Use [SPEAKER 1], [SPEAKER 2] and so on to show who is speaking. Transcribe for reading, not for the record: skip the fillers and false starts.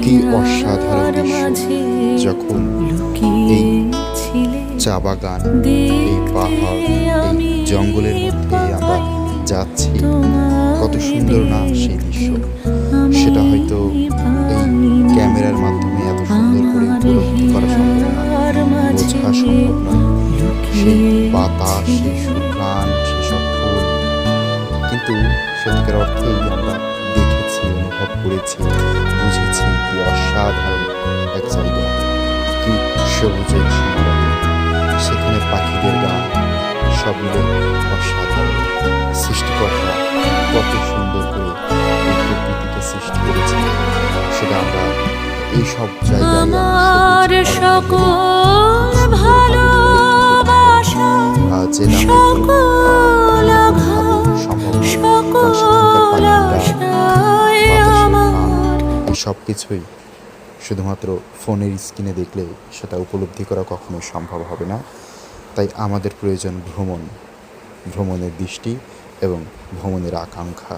[SPEAKER 1] কি অসাধারণ দৃশ্য যখন এই চা বাগান, এই পাহাড়, এই জঙ্গলের মধ্যে আমরা যাচ্ছি। কত সুন্দর না সেই দৃশ্য, সেটা হয়তো এই ক্যামেরার মাধ্যমে এত সুন্দর করে উপলব্ধি করা সম্ভব না, বোঝা সম্ভব নয়। সেই বাতাস, সেই সুঘ্রাণ, সেসব ফুল, কিন্তু সত্যিকার অর্থেই আমরা দেখেছি, অনুভব করেছি, বুঝেছি কি অসাধারণ এক জায়গা, কি সবুজের জীবন, সেখানে পাখিদের গান, সব মিলে অসাধারণ। সৃষ্টিকর্তা কত সুন্দর করে এই প্রকৃতিকে সৃষ্টি করেছে, সেটা আমরা এইসব জায়গায়
[SPEAKER 2] আমার সকল ভালোবাসা, সকল আশায় আমার।
[SPEAKER 1] এই সব কিছুই শুধুমাত্র ফোনের স্ক্রিনে দেখলে সেটা উপলব্ধি করা কখনোই সম্ভব হবে না। তাই আমাদের প্রয়োজন ভ্রমণের দৃষ্টি এবং ভ্রমণের আকাঙ্ক্ষা।